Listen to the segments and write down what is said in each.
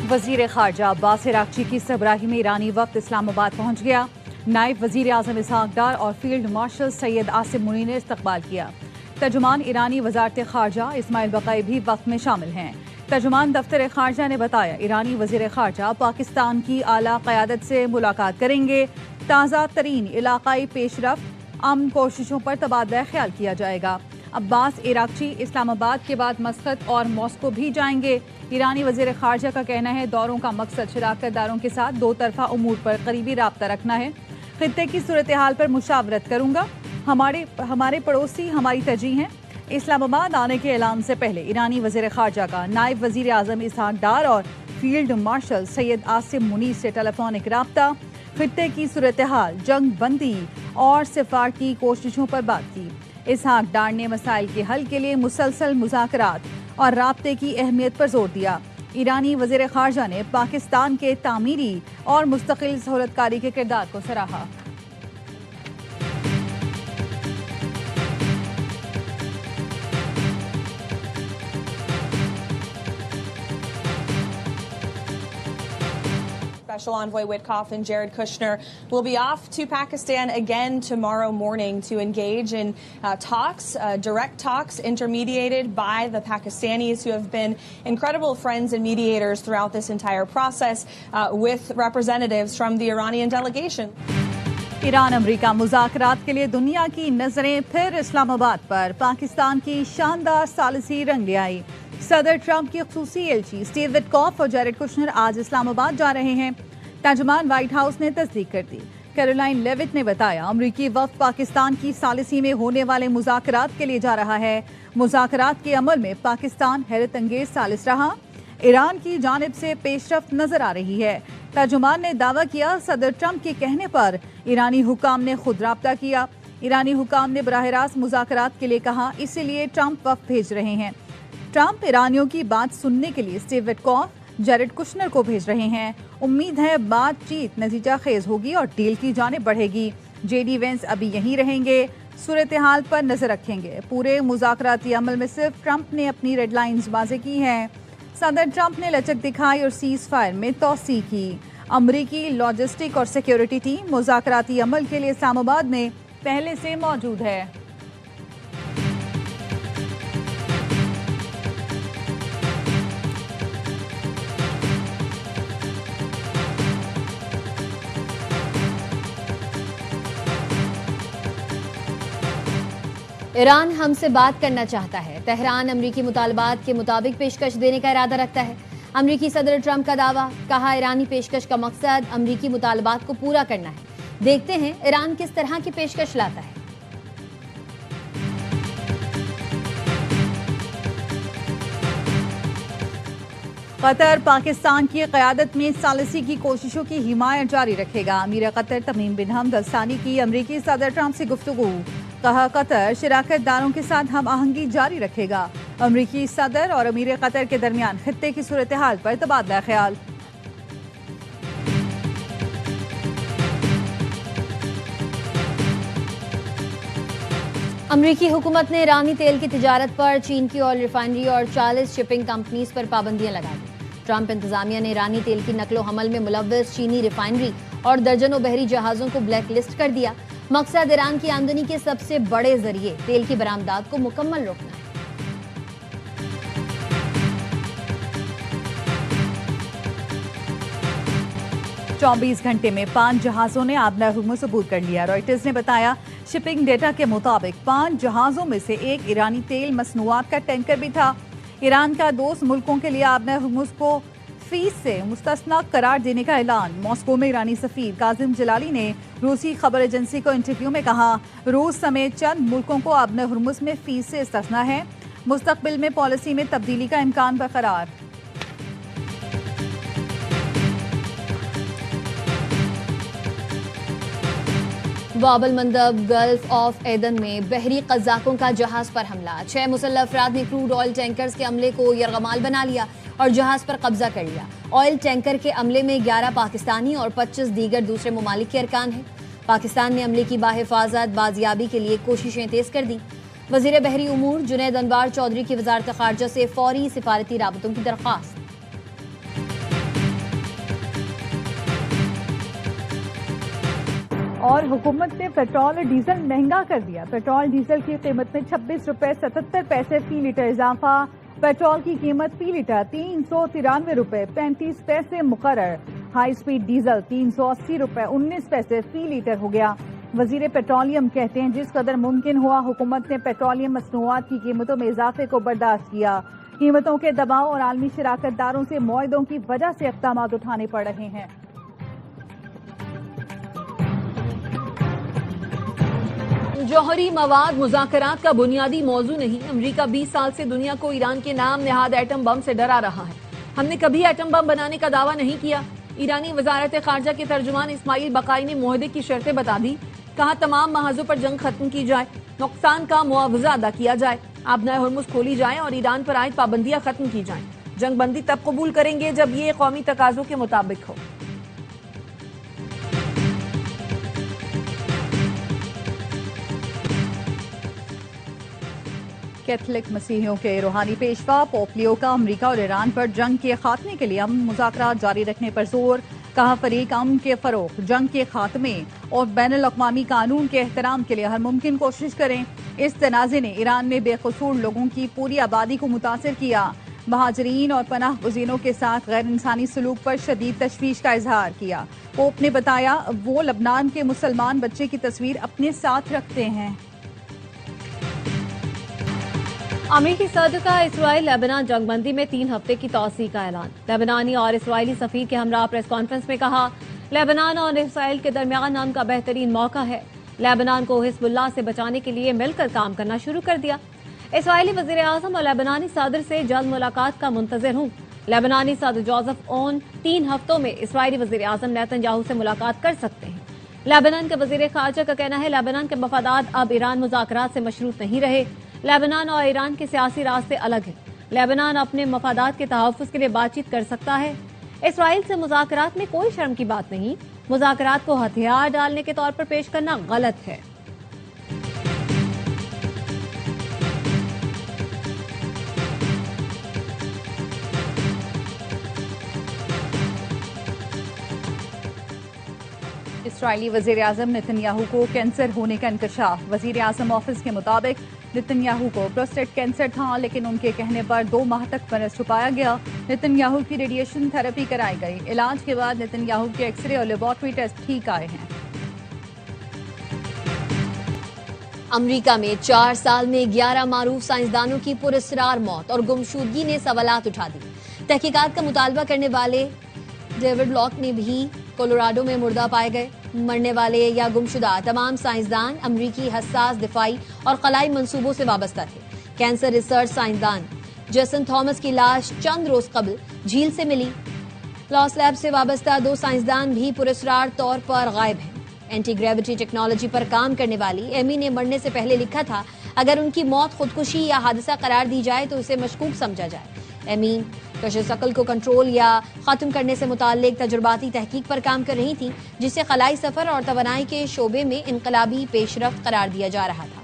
वजीर खारजा अब्बास इराक्ची की सरबराही में ईरानी वक्त इस्लामाबाद पहुंच गया। नायब वजीर आजम इसहाक डार और फील्ड मार्शल सैयद आसिम मुनी ने इस्तकबाल किया। तर्जुमान ईरानी वजारत खारजा इस्माइल बकाई भी वक्त में शामिल हैं। तर्जुमान दफ्तर खारजा ने बताया ईरानी वजीर खारजा पाकिस्तान की आला क़यादत से मुलाकात करेंगे। ताज़ा तरीन इलाकाई पेशरफ अमन कोशिशों पर तबादला ख्याल किया जाएगा। अब्बास इराक्ची इस्लामाबाद के बाद मस्कत और मॉस्को भी जाएंगे। ईरानी वजीर खारजा का कहना है दौरों का मकसद शराकत दारों के साथ दो तरफा उमूर पर करीबी राब्ता रखना है। खित्ते की सूरत हाल पर मुशावरत करूंगा। हमारे पड़ोसी हमारी तरजीह हैं। इस्लामाबाद आने के ऐलान से पहले ईरानी वजीर खारजा का नायब वजीर आजम इसहाक डार और फील्ड मार्शल सैयद आसिम मुनी से टेलीफोनिक राब्ता, खित्ते की सूरत हाल, जंग बंदी और सिफारती कोशिशों पर बात की। इसहाक डार ने मसाइल के हल के लिए मुसलसल मुज़ाकरात और राब्ते की अहमियत पर जोर दिया। ईरानी वज़ीर ख़ारजा ने पाकिस्तान के तामीरी और मुस्तकिल सहूलतकारी के किरदार को सराहा। Special Envoy Witkoff and Jared Kushner will be off to Pakistan again tomorrow morning to engage in direct talks intermediated by the Pakistanis, who have been incredible friends and mediators throughout this entire process, with representatives from the Iranian delegation. Iran America मुज़ाकरात के लिए दुनिया की नजरें फिर इस्लामाबाद पर। पाकिस्तान की शानदार सालिसी रंग ले आई। सदर ट्रंप की खुसूसी एलची स्टीव विटकॉफ और जेरेड कुशनर आज इस्लामाबाद जा रहे हैं। तर्जुमान व्हाइट हाउस ने तस्दीक कर दी। कैरोलाइन लेविट ने बताया अमरीकी वफ़द पाकिस्तान की सालिसी में होने वाले मुज़ाकरात के लिए जा रहा है। मुज़ाकरात के अमल में पाकिस्तान हैरत अंगेज सालिस रहा। ईरान की जानिब से पेशरफ्त नजर आ रही है। तर्जुमान ने दावा किया सदर ट्रंप के कहने पर ईरानी हुकाम ने खुद राब्ता किया। ईरानी हुकाम ने बराह रास्त मुज़ाकरात के लिए कहा, इसीलिए ट्रंप वफ़द भेज रहे हैं। ट्रंप ईरानियों की बात सुनने के लिए स्टीव विटकॉफ, जेरेड कुशनर को भेज रहे हैं। उम्मीद है बातचीत नतीजा खेज होगी और डील की जानिब बढ़ेगी। जेडी वेंस अभी यहीं रहेंगे, सूरत हाल पर नजर रखेंगे। पूरे मुज़ाकराती अमल में सिर्फ ट्रंप ने अपनी रेड लाइन्स वाज़ेह की हैं। सदर ट्रंप ने लचक दिखाई और सीज फायर में तोसी की। अमरीकी लॉजिस्टिक और सिक्योरिटी टीम मुज़ाकराती अमल के लिए इस्लामाबाद में पहले से मौजूद है। ईरान हमसे बात करना चाहता है। तेहरान अमरीकी मुतालबात के मुताबिक पेशकश देने का इरादा रखता है। अमरीकी सदर ट्रंप का दावा, कहा ईरानी पेशकश का मकसद अमरीकी मुतालबात को पूरा करना है। देखते हैं ईरान किस तरह की पेशकश लाता है। कतर पाकिस्तान की क़यादत में सालिसी की कोशिशों की हिमायत जारी रखेगा। अमीर कतर तमीम बिन हमद अल सानी की अमरीकी सदर ट्रंप से गुफ्तगू, कहा कतर शराकत दारों के साथ हम आहंगी जारी रखेगा। अमरीकी सदर और अमीर कतर के दरमियान खित्ते की सूरत हाल पर तबादला ख्याल। अमरीकी हुकूमत ने ईरानी तेल की तिजारत पर चीन की ऑयल रिफाइनरी और 40 शिपिंग कंपनीज पर पाबंदियां लगा दी। ट्रंप इंतजामिया ने ईरानी तेल की नकलो हमल में मुलव्वस चीनी रिफाइनरी और दर्जनों बहरी जहाजों को ब्लैक लिस्ट कर दिया। मकसद ईरान की आमदनी के सबसे बड़े जरिए तेल की बरामदात को मुकम्मल रोकना है। चौबीस घंटे में 5 जहाजों ने आबना हुर्मुज़ अबूर कर लिया। रॉयटर्स ने बताया शिपिंग डेटा के मुताबिक 5 जहाजों में से एक ईरानी तेल मसनूआत का टैंकर भी था। ईरान का दोस्त मुल्कों के लिए आबना हुर्मुज़ को फीस से मुस्तस्ना करार देने का ऐलान। मॉस्को में ईरानी सफीर काजिम जलाली ने रूसी खबर एजेंसी को इंटरव्यू में कहा, रूस समेत चंद मुल्कों को आबना हुर्मुज़ में फीस से इस्तिस्ना है। मुस्तकबिल में पॉलिसी में तब्दीली का इम्कान बरकरार। बाबल मंदब गल्फ ऑफ एदन में बहरी कज़ाकों का जहाज पर हमला। 6 मुसल्लह अफराद ने क्रूड ऑयल टैंकर्स के अमले को यरगमाल बना लिया और जहाज पर कब्जा कर लिया। ऑयल टैंकर के अमले में 11 पाकिस्तानी और 25 दीगर दूसरे ममालिक के अरकान हैं। पाकिस्तान ने अमले की बाहिफाजत बाजियाबी के लिए कोशिशें तेज कर दी। वज़ीर बहरी उमूर जुनैद अनवार चौधरी की वज़ारत ख़ारजा से फौरी सिफारती राबतों की दरख्वास्त। और हुकूमत ने पेट्रोल और डीजल महंगा कर दिया। पेट्रोल डीजल की कीमत में 26 रुपए 77 पैसे फी लीटर इजाफा। पेट्रोल की कीमत फी लीटर 393 रुपए 35 पैसे मुकर्रर। हाई स्पीड डीजल 380 रुपए 19 पैसे फी लीटर हो गया। वजीर पेट्रोलियम कहते हैं जिस कदर मुमकिन हुआ हुकूमत ने पेट्रोलियम मसनूआत की कीमतों में इजाफे को बर्दाश्त किया। कीमतों के दबाव और आलमी शराकतदारों से मुआहदों की वजह से इक़दाम उठाने पड़ रहे हैं। जौहरी मवाद मुज़ाकरात का बुनियादी मौजू नहीं। अमरीका 20 साल से दुनिया को ईरान के नाम नहाद एटम बम से डरा रहा है। हमने कभी एटम बम बनाने का दावा नहीं किया। ईरानी वजारत खारजा के तर्जुमान इस्माइल बकाई ने मुआहदे की शर्तें बता दी। कहा तमाम महाजों पर जंग खत्म की जाए, नुकसान का मुआवजा अदा किया जाए, आबनाए हुर्मुज़ खोली जाए और ईरान पर आयद पाबंदियां खत्म की जाएं। जंग बंदी तब कबूल करेंगे जब ये कौमी तकाजों के मुताबिक हो। कैथलिक मसीहियों के रूहानी पेशवा पोप लियो का अमरीका और ईरान पर जंग के खात्मे के लिए अमन मुज़ाकरात जारी रखने पर जोर। कहा फरीक अमन के फरोग, जंग के खात्मे और बैनुल अक़वामी कानून के एहतराम के लिए हर मुमकिन कोशिश करें। इस तनाज़े ने ईरान में बेकसूर लोगों की पूरी आबादी को मुतासिर किया। महाजरीन और पनाह गुज़ीनों के साथ गैर इंसानी सलूक पर शदीद तशवीश का इजहार किया। पोप ने बताया वो लबनान के मुसलमान बच्चे की तस्वीर अपने साथ रखते हैं। अमेरिकी सदर का इसराइल लेबनान जंगबंदी में 3 हफ्ते की तौसीक का ऐलान। लेबनानी और इसराइली सफीर के हमरा प्रेस कॉन्फ्रेंस में कहा लेबनान और इसराइल के दरमियान अमन का बेहतरीन मौका है। लेबनान को हिजबुल्लाह से बचाने के लिए मिलकर काम करना शुरू कर दिया। इसराइली वजीर आजम और लेबनानी सदर से जल्द मुलाकात का मुंतजर हूँ। लेबनानी सदर जोसेफ ओन 3 हफ्तों में इसराइली वजीर आजम नेतन्याहू से मुलाकात कर सकते हैं। लेबनान के वजीर खारजा का कहना है लेबनान के मफादात अब ईरान मुज़ाकरात से मशरूत नहीं रहे। लेबनान और ईरान के सियासी रास्ते अलग हैं। लेबनान अपने मफादात के तहफ़्फ़ुज़ के लिए बातचीत कर सकता है। इसराइल से मुज़ाकरात में कोई शर्म की बात नहीं। मुज़ाकरात को हथियार डालने के तौर पर पेश करना गलत है। इसराइली वज़ीर आज़म नेतन्याहू को कैंसर होने का इंकशाफ। वज़ीर आज़म ऑफिस के मुताबिक नेतन्याहू को प्रोस्टेट कैंसर था, लेकिन उनके कहने पर 2 माह तक मरज़ छुपाया गया। नेतन्याहू की रेडिएशन थेरेपी कराई गई। इलाज के बाद नेतन्याहू के एक्सरे और लेबॉर्ट्री टेस्ट ठीक आए हैं। अमरीका में 4 साल में 11 मारूफ साइंसदानों की पुरस्कार मौत और गुमशुदगी ने सवालात उठा दी। तहकीकात का मुतालबा करने वाले डेविड लॉक ने भी कोलोराडो में मुर्दा पाए गए। मरने वाले या गुमशुदा तमाम साइंसदान अमरीकी हसास दिफाई और खलाई मंसूबों से वाबस्ता थे। कैंसर रिसर्च साइंसदान जेसन थॉमस की लाश चंद रोज कबल झील से मिली। लॉस लैब से वाबस्ता 2 साइंसदान भी पुरस्कार तौर पर गायब हैं। एंटी ग्रेविटी टेक्नोलॉजी पर काम करने वाली एमी ने मरने से पहले लिखा था अगर उनकी मौत खुदकुशी या हादसा करार दी जाए तो उसे मशकूक समझा जाए। एमी कशिश अक्ल को कंट्रोल या खत्म करने से मुताल्लिक तजुर्बाती तहकीक पर काम कर रही थी, जिसे खलाई सफर और तवानाई के शोबे में इनकलाबी पेशरफ्त करार दिया जा रहा था।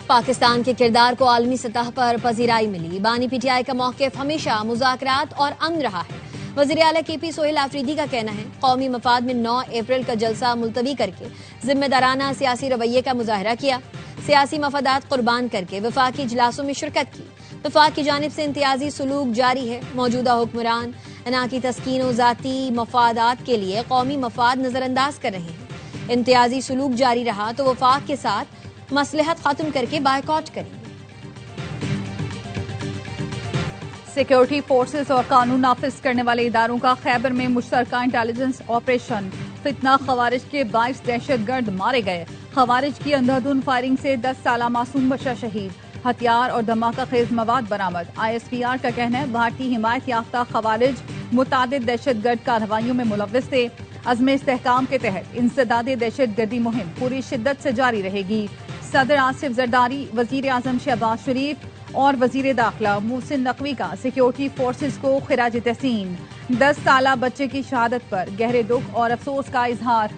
पाकिस्तान के किरदार को आलमी सतह पर पजीराई मिली। बानी पीटीआई का मौक़िफ़ हमेशा मुज़ाकरात और अमन रहा है। वज़ीर आला KP सोहेल आफरीदी का कहना है कौमी मफाद में 9 अप्रैल का जलसा मुलतवी करके जिम्मेदाराना सियासी रवैये का मुजाहरा किया। सियासी मफादात कुर्बान करके वफाकी इजलासों में शिरकत की। वफाक की जानिब से इम्तियाजी सलूक जारी है। मौजूदा हुक्मरान अना की तस्कीन और ज़ाती मफादात के लिए कौमी मफाद नजरअंदाज कर रहे हैं। इम्तियाजी सलूक जारी रहा तो वफाक के साथ मसलहत खत्म करके बायकॉट करेंगे। सिक्योरिटी फोर्सेस और कानून नाफिज करने वाले इदारों का खैबर में मुश्तरका इंटेलिजेंस ऑपरेशन। फितना खवारिज के 22 दहशतगर्द मारे गए। खवारिज की अंधाधुंध फायरिंग से 10 साला मासूम बच्चा शहीद। हथियार और धमाका खेज मवाद बरामद। ISPR का कहना है भारतीय हिमायत याफ्ता खवारिज मुतादिद दहशतगर्द कार्रवाइयों में मुलव्विस थे। अज़्म इस्तेहकाम के तहत इंसदादे दहशतगर्दी मुहिम पूरी शिद्दत से जारी रहेगी। सदर आसिफ जरदारी, वजीर आजम शहबाज शरीफ और वजीर दाखिला मोहसिन नकवी का सिक्योरिटी फोर्सेस को खिराज तहसीन। 10 साला बच्चे की शहादत पर गहरे दुख और अफसोस का इजहार।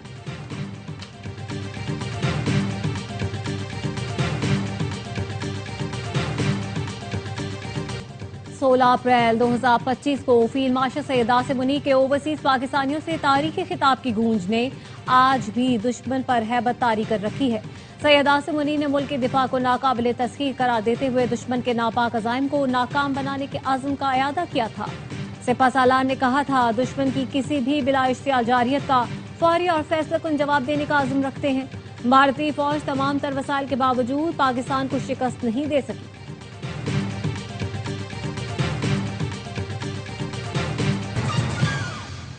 16 अप्रैल 2025 को फील्ड मार्शल सैयद आसिम मुनीर के ओवरसीज पाकिस्तानियों से तारीखी खिताब की गूंज ने आज भी दुश्मन पर हैबत तारी कर रखी है। सैयद आसिम मुनीर ने मुल्क के दिफा को नाकाबिले तस्खीर करार देते हुए दुश्मन के नापाक अज़ाइम को नाकाम बनाने के आज़म का इयादा किया था। सिपा सालार ने कहा था, दुश्मन की किसी भी बिला इश्तियाल जारियत का फौरी और फैसलाकुन जवाब देने का आज़म रखते हैं। भारतीय फौज तमाम तर वसाइल के बावजूद पाकिस्तान को शिकस्त नहीं दे सकी।